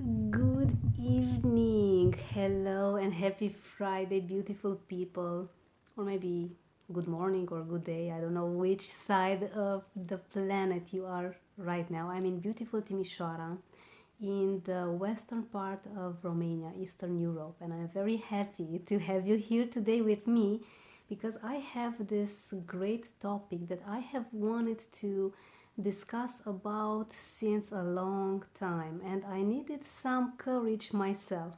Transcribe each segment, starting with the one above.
Good evening, hello, and happy Friday, beautiful people. Or maybe good morning or good day. I don't know which side of the planet you are right now. I'm in beautiful Timișoara, in the western part of Romania, Eastern Europe, and I'm very happy to have you here today with me because I have this great topic that I have wanted to discuss about since a long time, and I needed some courage myself.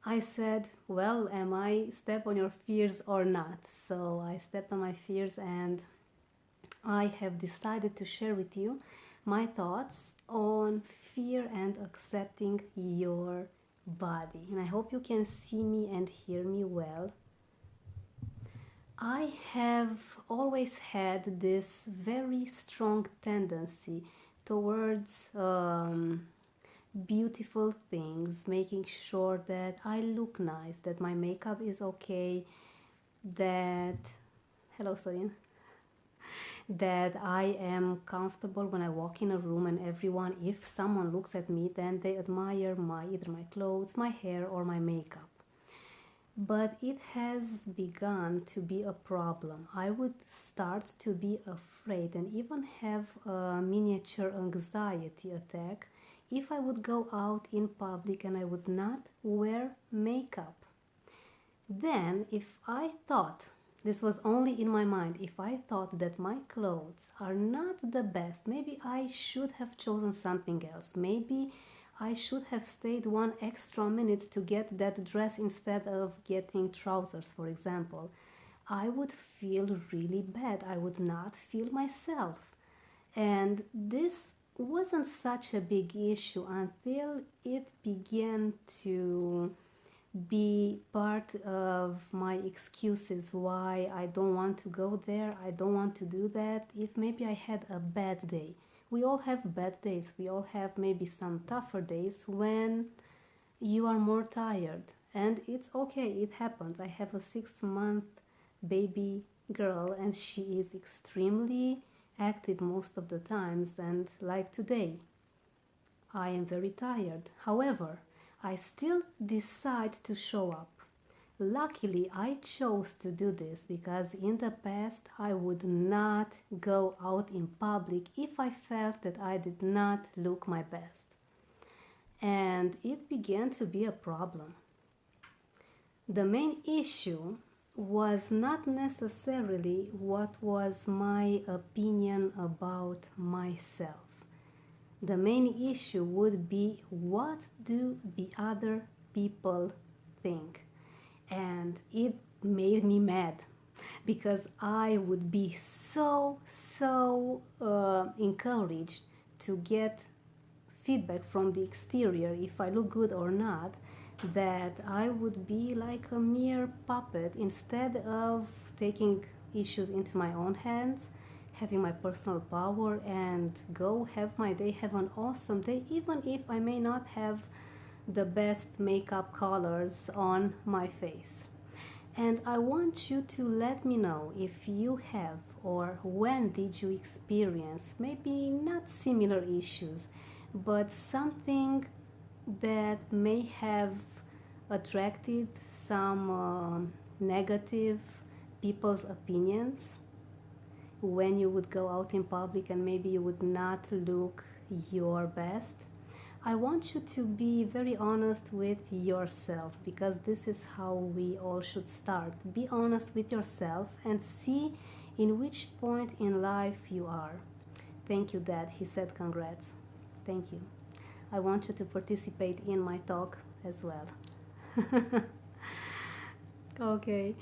I said, well, am I step on your fears or not? So I stepped on my fears and I have decided to share with you my thoughts on fear and accepting your body. And I hope you can see me and hear me well. I have always had this very strong tendency towards beautiful things, making sure that I look nice, that my makeup is okay, that hello Sorin, that I am comfortable when I walk in a room and everyone, if someone looks at me, then they admire either my clothes, my hair or my makeup. But it has begun to be a problem. I would start to be afraid and even have a miniature anxiety attack if I would go out in public and I would not wear makeup. Then, if I thought, this was only in my mind, if I thought that my clothes are not the best, maybe I should have chosen something else. Maybe I should have stayed one extra minute to get that dress instead of getting trousers, for example. I would feel really bad. I would not feel myself. And this wasn't such a big issue until it began to be part of my excuses why I don't want to go there, I don't want to do that. If maybe I had a bad day, we all have bad days, we all have maybe some tougher days when you are more tired, and it's okay, it happens. I have a 6-month baby girl and she is extremely active most of the times, and like today I am very tired. However, I still decide to show up. Luckily, I chose to do this because in the past I would not go out in public if I felt that I did not look my best. And it began to be a problem. The main issue was not necessarily what was my opinion about myself. The main issue would be, what do the other people think? And it made me mad because I would be so encouraged to get feedback from the exterior if I look good or not, that I would be like a mere puppet instead of taking issues into my own hands, having my personal power and go have my day, have an awesome day, even if I may not have the best makeup colors on my face. And I want you to let me know if you have, or when did you experience maybe not similar issues, but something that may have attracted some negative people's opinions when you would go out in public and maybe you would not look your best. I want you to be very honest with yourself, because this is how we all should start. Be honest with yourself and see in which point in life you are. Thank you, Dad. He said congrats. Thank you. I want you to participate in my talk as well. Okay,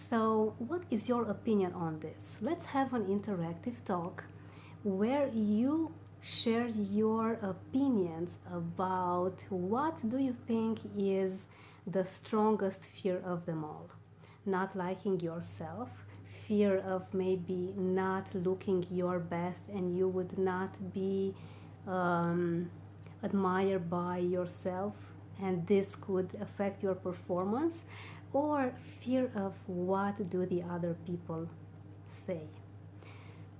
so what is your opinion on this? Let's have an interactive talk where you share your opinions about what do you think is the strongest fear of them all. Not liking yourself, fear of maybe not looking your best and you would not be admired by yourself and this could affect your performance, or fear of what do the other people say.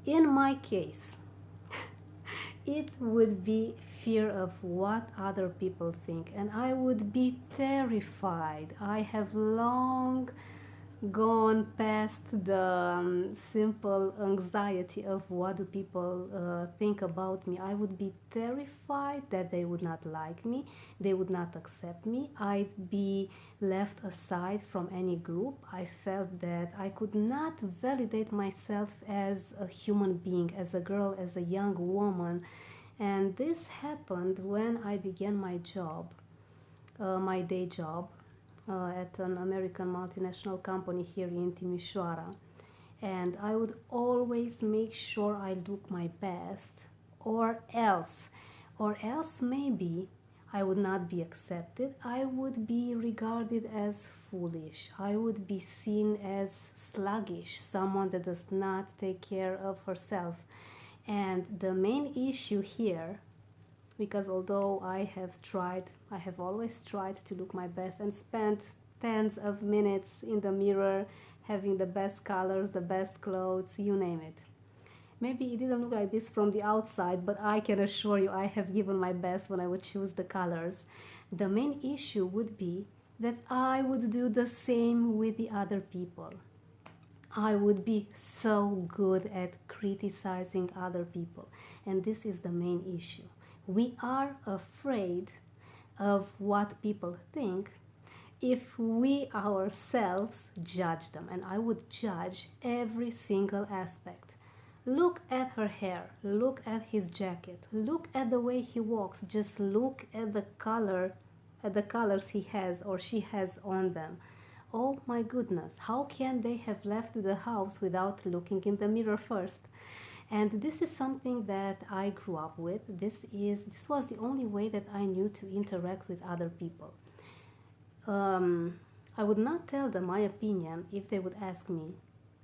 In my case, It would be fear of what other people think, and I would be terrified. I have long gone past the simple anxiety of what do people think about me. I would be terrified that they would not like me, they would not accept me, I'd be left aside from any group. I felt that I could not validate myself as a human being, as a girl, as a young woman. And this happened when I began my job, my day job, at an American multinational company here in Timișoara. And I would always make sure I look my best, or else maybe I would not be accepted. I would be regarded as foolish. I would be seen as sluggish, someone that does not take care of herself. And the main issue here, because although I have always tried to look my best and spent tens of minutes in the mirror having the best colors, the best clothes, you name it. Maybe it didn't look like this from the outside, but I can assure you I have given my best when I would choose the colors. The main issue would be that I would do the same with the other people. I would be so good at criticizing other people, and this is the main issue. We are afraid of what people think if we ourselves judge them, and I would judge every single aspect. Look at her hair, look at his jacket, look at the way he walks, just look at the colors he has or she has on them. Oh my goodness, how can they have left the house without looking in the mirror first? And this is something that I grew up with. This was the only way that I knew to interact with other people. I would not tell them my opinion if they would ask me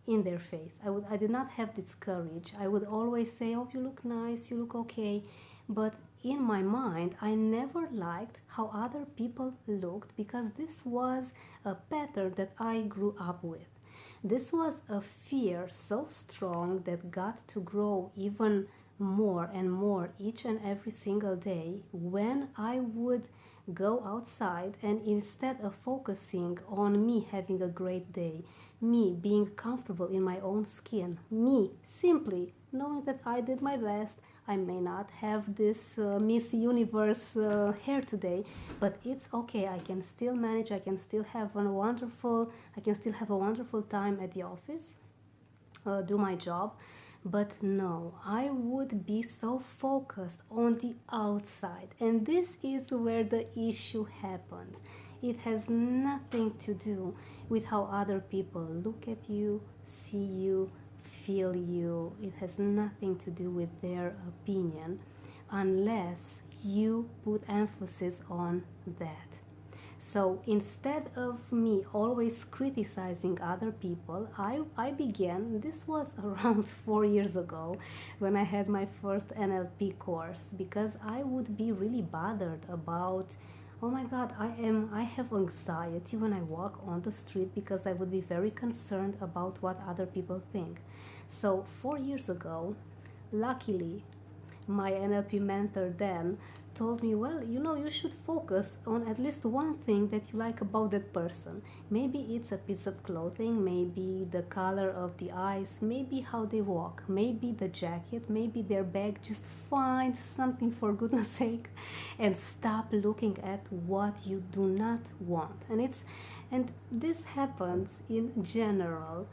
in their face. I did not have this courage. I would always say, "Oh, you look nice, you look okay," but in my mind, I never liked how other people looked because this was a pattern that I grew up with. This was a fear so strong that got to grow even more and more each and every single day when I would go outside, and instead of focusing on me having a great day, me being comfortable in my own skin, me simply knowing that I did my best. I may not have this Miss Universe hair today, but it's okay. I can still manage. I can still have a wonderful time at the office, do my job. But no, I would be so focused on the outside, and this is where the issue happens. It has nothing to do with how other people look at you, see you, feel you. It has nothing to do with their opinion unless you put emphasis on that. So instead of me always criticizing other people, I began, this was around 4 years ago when I had my first NLP course, because I would be really bothered about, oh my God, I have anxiety when I walk on the street because I would be very concerned about what other people think. So 4 years ago, luckily, my NLP mentor then told me, well, you should focus on at least one thing that you like about that person. Maybe it's a piece of clothing, maybe the color of the eyes, maybe how they walk, maybe the jacket, maybe their bag. Just find something, for goodness sake, and stop looking at what you do not want. And this happens in general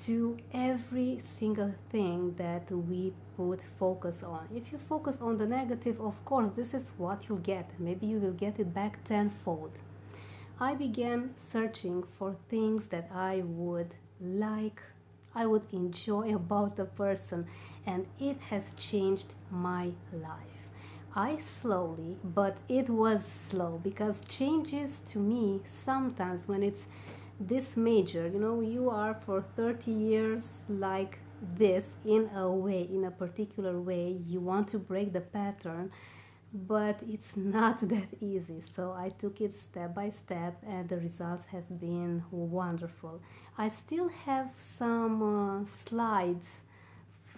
to every single thing that we put focus on. If you focus on the negative, of course, this is what you'll get. Maybe you will get it back tenfold. I began searching for things that I would like, I would enjoy about the person, and it has changed my life. I slowly, but it was slow, because changes to me sometimes when it's this major, you are for 30 years like this, in a way, in a particular way, you want to break the pattern, but it's not that easy. So I took it step by step, and the results have been wonderful. I still have some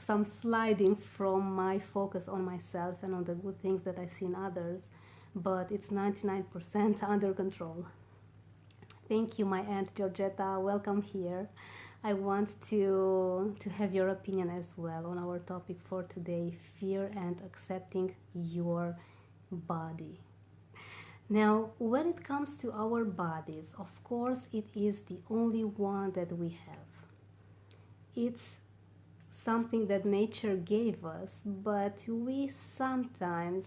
some sliding from my focus on myself and on the good things that I see in others, but it's 99% under control. Thank you, my Aunt Georgetta. Welcome here. I want to have your opinion as well on our topic for today, fear and accepting your body. Now, when it comes to our bodies, of course, it is the only one that we have. It's something that nature gave us, but we sometimes,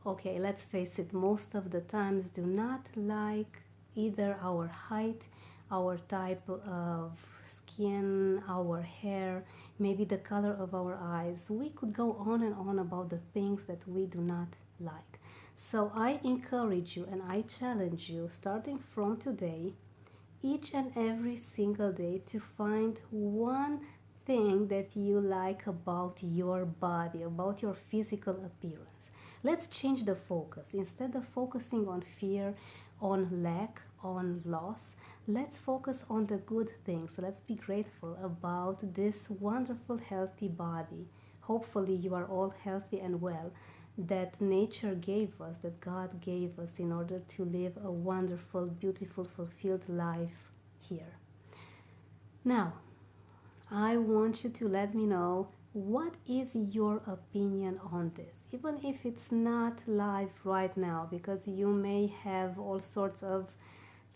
okay, let's face it, most of the times do not like either our height, our type of skin, our hair, maybe the color of our eyes. We could go on and on about the things that we do not like. So I encourage you and I challenge you, starting from today, each and every single day, to find one thing that you like about your body, about your physical appearance. Let's change the focus. Instead of focusing on fear, on lack, on loss, let's focus on the good things. Let's be grateful about this wonderful, healthy body. Hopefully, you are all healthy and well, that nature gave us, that God gave us in order to live a wonderful, beautiful, fulfilled life here. Now, I want you to let me know what is your opinion on this, even if it's not live right now, because you may have all sorts of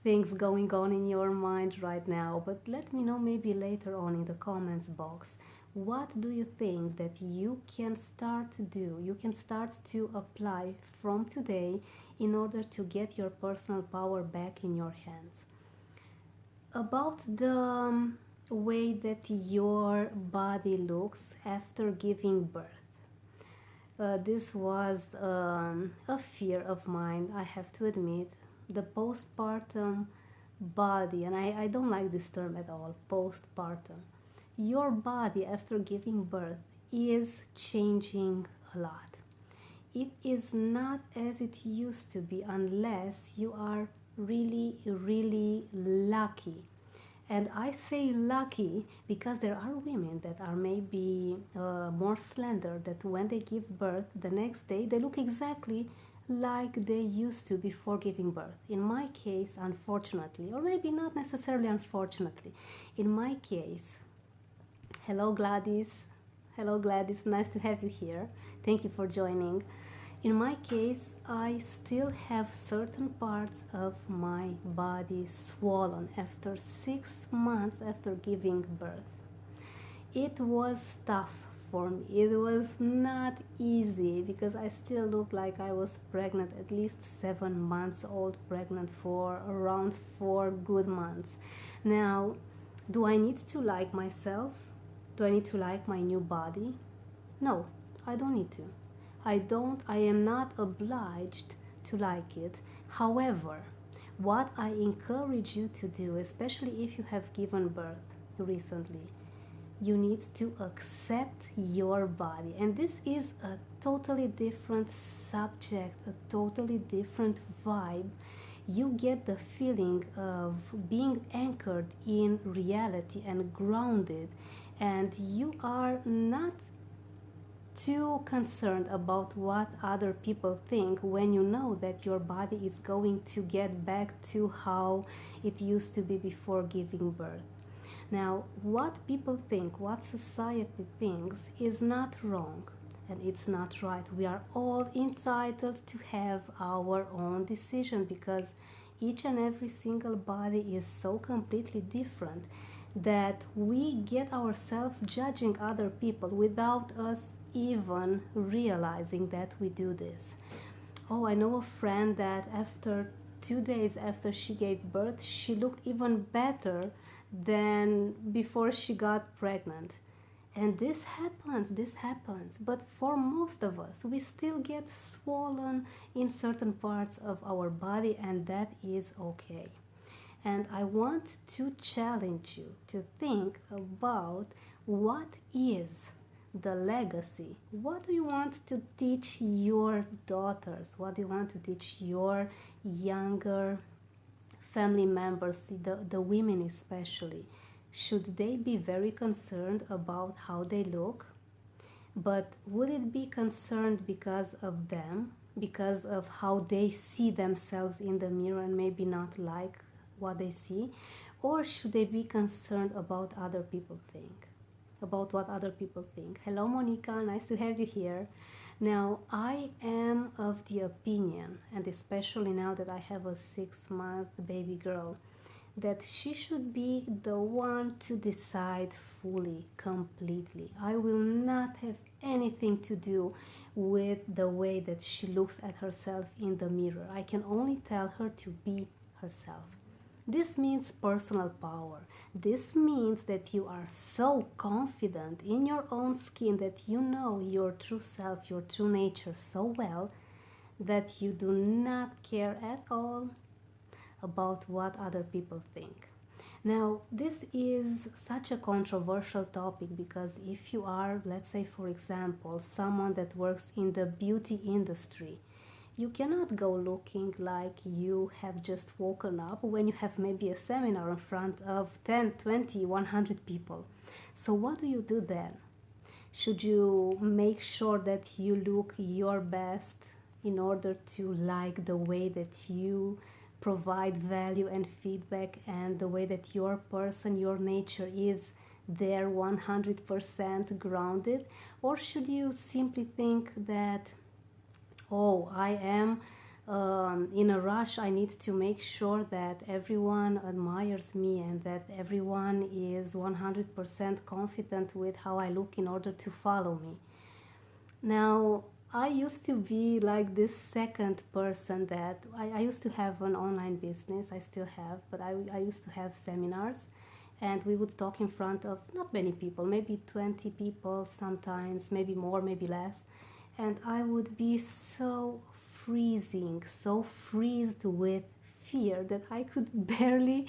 things going on in your mind right now, but let me know maybe later on in the comments box. What do you think that you can start to do, you can start to apply from today in order to get your personal power back in your hands? About the way that your body looks after giving birth. This was a fear of mine, I have to admit. The postpartum body, and I don't like this term at all, postpartum. Your body after giving birth is changing a lot. It is not as it used to be unless you are really, really lucky. And I say lucky because there are women that are maybe more slender, that when they give birth, the next day they look exactly like they used to before giving birth. In my case, unfortunately, or maybe not necessarily unfortunately, in my case, hello Gladys, nice to have you here. Thank you for joining. In my case, I still have certain parts of my body swollen after 6 months after giving birth. It was tough for me. It was not easy because I still looked like I was pregnant, at least 7 months old, pregnant for around 4 good months. Now, do I need to like myself? Do I need to like my new body? No, I don't need to. I am not obliged to like it. However, what I encourage you to do, especially if you have given birth recently, you need to accept your body. And this is a totally different subject, a totally different vibe. You get the feeling of being anchored in reality and grounded, and you are not too concerned about what other people think when you know that your body is going to get back to how it used to be before giving birth. Now, what people think, what society thinks, is not wrong and it's not right. We are all entitled to have our own decision because each and every single body is so completely different that we get ourselves judging other people without us even realizing that we do this. Oh, I know a friend that after 2 days after she gave birth, she looked even better than before she got pregnant. And this happens. But for most of us, we still get swollen in certain parts of our body, and that is okay. And I want to challenge you to think about what is the legacy. What do you want to teach your daughters? What do you want to teach your younger family members, the women especially? should they be very concerned about how they look? But would it be concerned because of them, because of how they see themselves in the mirror and maybe not like what they see? Or should they be concerned about other people think? About what other people think? Hello, Monica, nice to have you here. Now, I am of the opinion, and especially now that I have a 6-month baby girl, that she should be the one to decide fully, completely. I will not have anything to do with the way that she looks at herself in the mirror. I can only tell her to be herself. This means personal power. This means that you are so confident in your own skin that you know your true self, your true nature so well that you do not care at all about what other people think. Now, this is such a controversial topic because if you are, let's say, for example, someone that works in the beauty industry, you cannot go looking like you have just woken up when you have maybe a seminar in front of 10, 20, 100 people. So, what do you do then? Should you make sure that you look your best in order to like the way that you provide value and feedback and the way that your person, your nature is there 100% grounded? Or should you simply think that, oh, I am in a rush, I need to make sure that everyone admires me and that everyone is 100% confident with how I look in order to follow me? Now, I used to be like this second person that I used to have an online business, I still have, but I used to have seminars and we would talk in front of not many people, maybe 20 people sometimes, maybe more, maybe less. And I would be so freezing, so freezed with fear that I could barely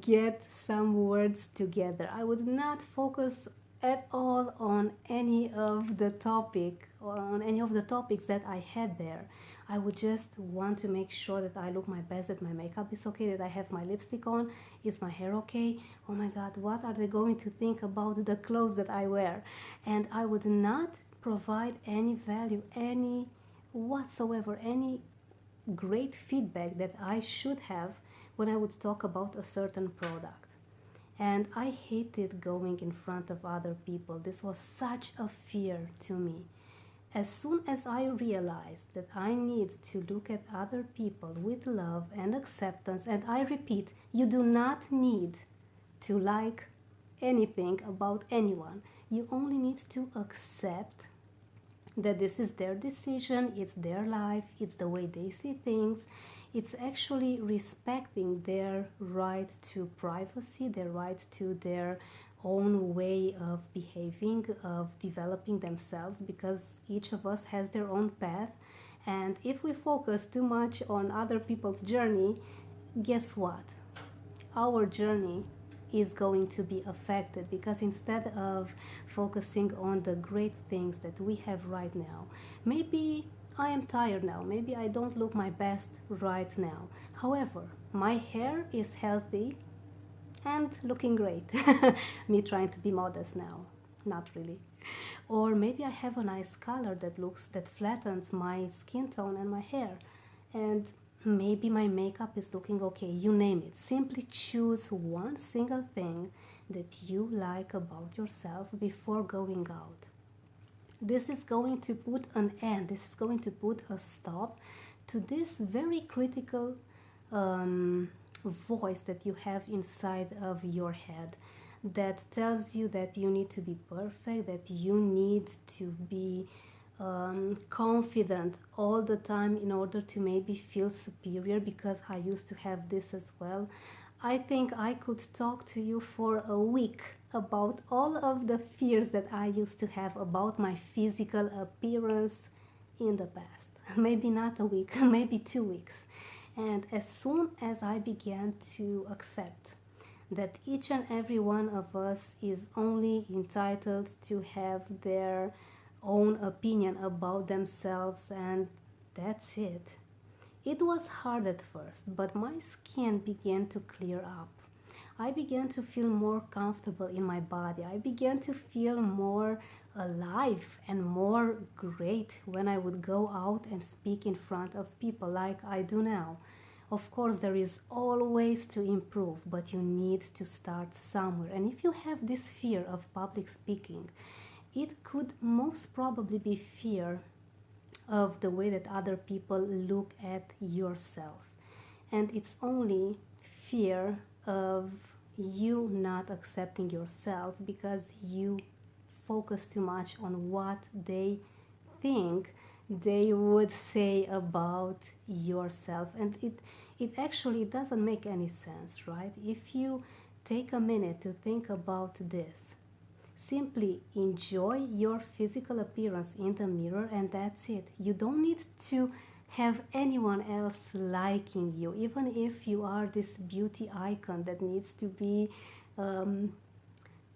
get some words together. I would not focus at all on any of the topic or on any of the topics that I had there. I would just want to make sure that I look my best, that my makeup is okay, that I have my lipstick on, is my hair okay? Oh my god, what are they going to think about the clothes that I wear? And I would not provide any value, any whatsoever, any great feedback that I should have when I would talk about a certain product. And I hated going in front of other people. This was such a fear to me. As soon as I realized that I need to look at other people with love and acceptance, and I repeat, you do not need to like anything about anyone. You only need to accept that this is their decision, it's their life, it's the way they see things. It's actually respecting their right to privacy, their right to their own way of behaving, of developing themselves, because each of us has their own path. And if we focus too much on other people's journey, guess what? Our journey is going to be affected, because instead of focusing on the great things that we have right now, maybe I am tired now, maybe I don't look my best right now. However, my hair is healthy and looking great. Me trying to be modest now, not really. Or maybe I have a nice color that flattens my skin tone and my hair. And maybe my makeup is looking okay, you name it. Simply choose one single thing that you like about yourself before going out. This is going to put an end, this is going to put a stop to this very critical voice that you have inside of your head that tells you that you need to be perfect, that you need to be confident all the time in order to maybe feel superior, because I used to have this as well. I think I could talk to you for a week about all of the fears that I used to have about my physical appearance in the past. Maybe not a week, maybe 2 weeks. And as soon as I began to accept that each and every one of us is only entitled to have their own opinion about themselves, and that's it. It was hard at first, but my skin began to clear up. I began to feel more comfortable in my body. I began to feel more alive and more great when I would go out and speak in front of people like I do now. Of course, there is always to improve, but you need to start somewhere. And if you have this fear of public speaking, it could most probably be fear of the way that other people look at yourself. And it's only fear of you not accepting yourself because you focus too much on what they think they would say about yourself. And it actually doesn't make any sense, right? If you take a minute to think about this, simply enjoy your physical appearance in the mirror, and that's it. You don't need to have anyone else liking you, even if you are this beauty icon that needs to be um,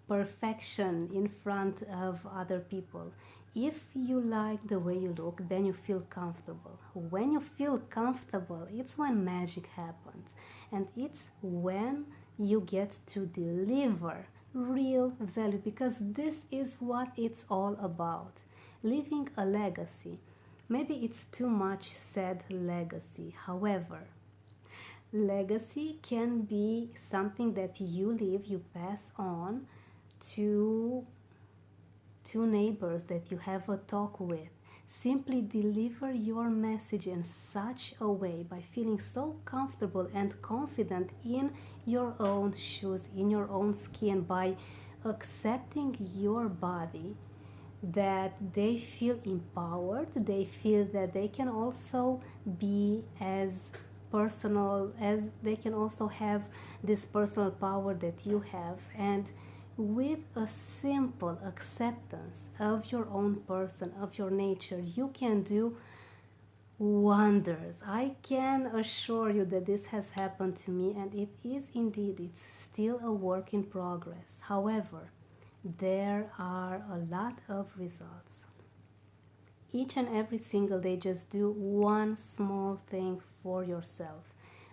perfection in front of other people. If you like the way you look, then you feel comfortable. When you feel comfortable, it's when magic happens, and it's when you get to deliver real value, because this is what it's all about, leaving a legacy. Maybe it's too much said legacy. However, legacy can be something that you leave, you pass on to neighbors that you have a talk with. Simply deliver your message in such a way, by feeling so comfortable and confident in your own shoes, in your own skin, by accepting your body, that they feel empowered, they feel that they can also be as personal, as they can also have this personal power that you have. And with a simple acceptance of your own person, of your nature, you can do wonders. I can assure you that this has happened to me, and it is indeed, it's still a work in progress. However, there are a lot of results. Each and every single day, just do one small thing for yourself.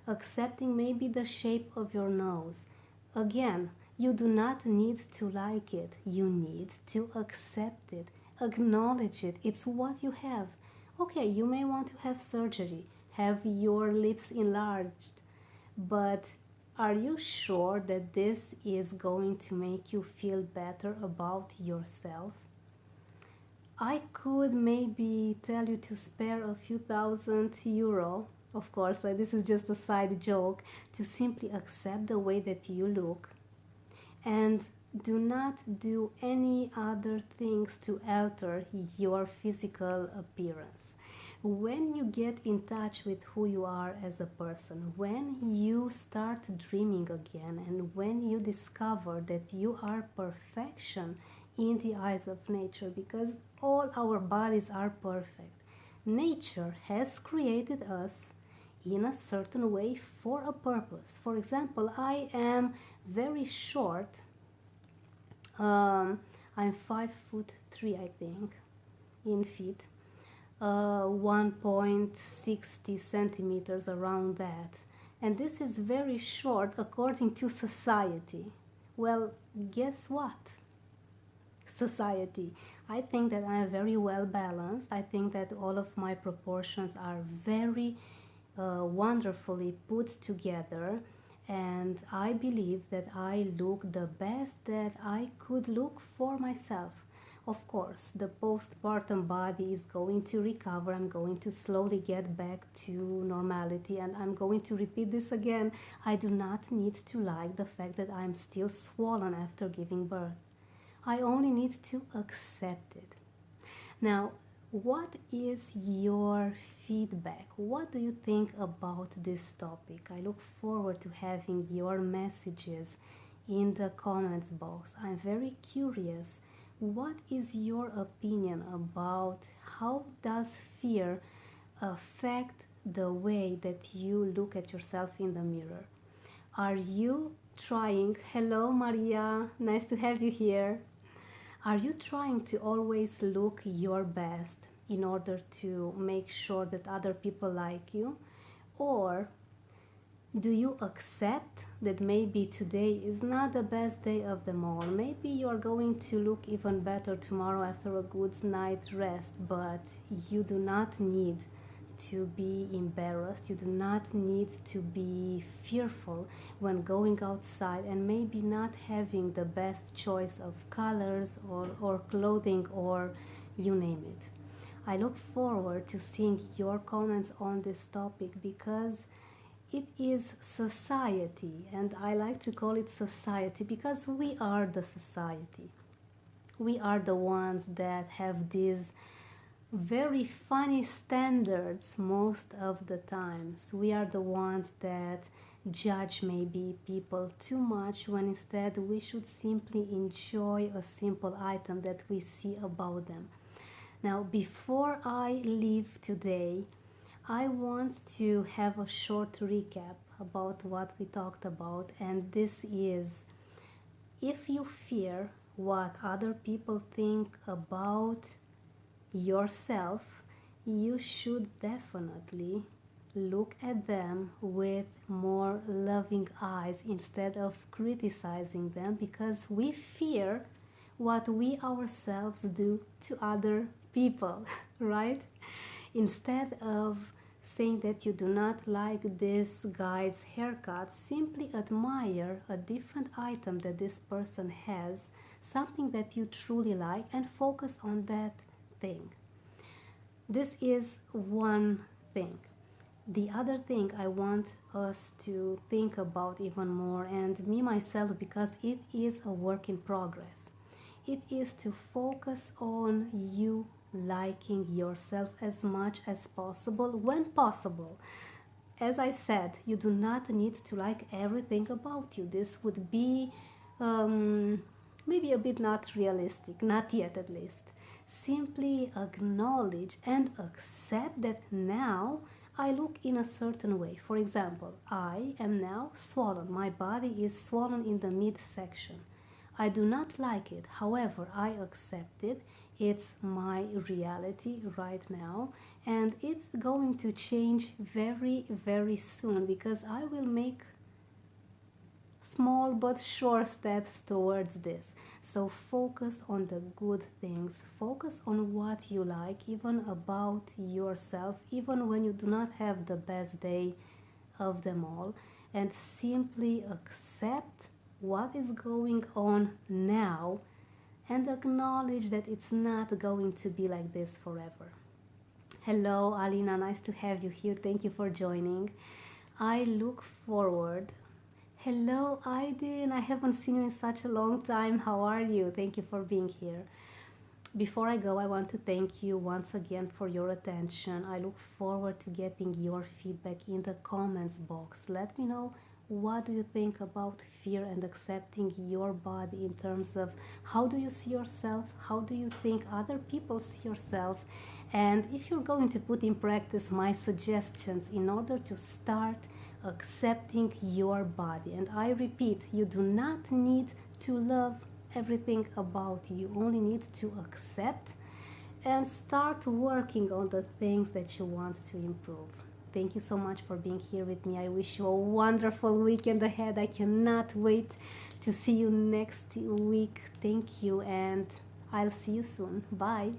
Accepting maybe the shape of your nose. Again, you do not need to like it. You need to accept it. Acknowledge it. It's what you have. Okay, you may want to have surgery, have your lips enlarged, but are you sure that this is going to make you feel better about yourself? I could maybe tell you to spare a few €1,000. Of course, this is just a side joke, to simply accept the way that you look, and do not do any other things to alter your physical appearance. When you get in touch with who you are as a person, when you start dreaming again, and when you discover that you are perfection in the eyes of nature, because all our bodies are perfect. Nature has created us in a certain way for a purpose. For example, I am very short. I'm 5'3", I think, in feet. 1.60 centimeters, around that. And this is very short according to society. Well, guess what? Society. I think that I am very well balanced. I think that all of my proportions are very wonderfully put together, and I believe that I look the best that I could look for myself. Of course, the postpartum body is going to recover. I'm going to slowly get back to normality, and I'm going to repeat this again. I do not need to like the fact that I'm still swollen after giving birth. I only need to accept it. Now, what is your feedback? What do you think about this topic? I look forward to having your messages in the comments box. I'm very curious. What is your opinion about how does fear affect the way that you look at yourself in the mirror? Are you trying? Hello, Maria. Nice to have you here. Are you trying to always look your best in order to make sure that other people like you? Or Do you accept that maybe today is not the best day of them all? Maybe you are going to look even better tomorrow after a good night's rest, but you do not need to be embarrassed. You do not need to be fearful when going outside and maybe not having the best choice of colors or clothing or you name it. I look forward to seeing your comments on this topic because it is society, and I like to call it society because we are the society. We are the ones that have these very funny standards most of the times. We are the ones that judge maybe people too much when instead we should simply enjoy a simple item that we see about them. Now, before I leave today, I want to have a short recap about what we talked about, and this is if you fear what other people think about yourself, you should definitely look at them with more loving eyes instead of criticizing them because we fear what we ourselves do to other people, right? Instead of saying that you do not like this guy's haircut, simply admire a different item that this person has, something that you truly like, and focus on that thing. This is one thing. The other thing I want us to think about even more, and me myself, because it is a work in progress, it is to focus on you liking yourself as much as possible when possible. As I said, you do not need to like everything about you. This would be um, maybe a bit not realistic, not yet at least. Simply acknowledge and accept that now I look in a certain way. For example, I am now swollen. My body is swollen in the midsection. I do not like it. However, I accept it. It's my reality right now, and it's going to change very, very soon because I will make small but sure steps towards this. So focus on the good things. Focus on what you like, even about yourself, even when you do not have the best day of them all, and simply accept what is going on now and acknowledge that it's not going to be like this forever. Hello, Alina, nice to have you here. Thank you for joining. I look forward. Hello, Aydin. I haven't seen you in such a long time. How are you? Thank you for being here. Before I go, I want to thank you once again for your attention. I look forward to getting your feedback in the comments box. Let me know what do you think about fear and accepting your body in terms of how do you see yourself, how do you think other people see yourself, and if you're going to put in practice my suggestions in order to start accepting your body. And I repeat, you do not need to love everything about you. You only need to accept and start working on the things that you want to improve. Thank you so much for being here with me. I wish you a wonderful weekend ahead. I cannot wait to see you next week. Thank you, and I'll see you soon. Bye.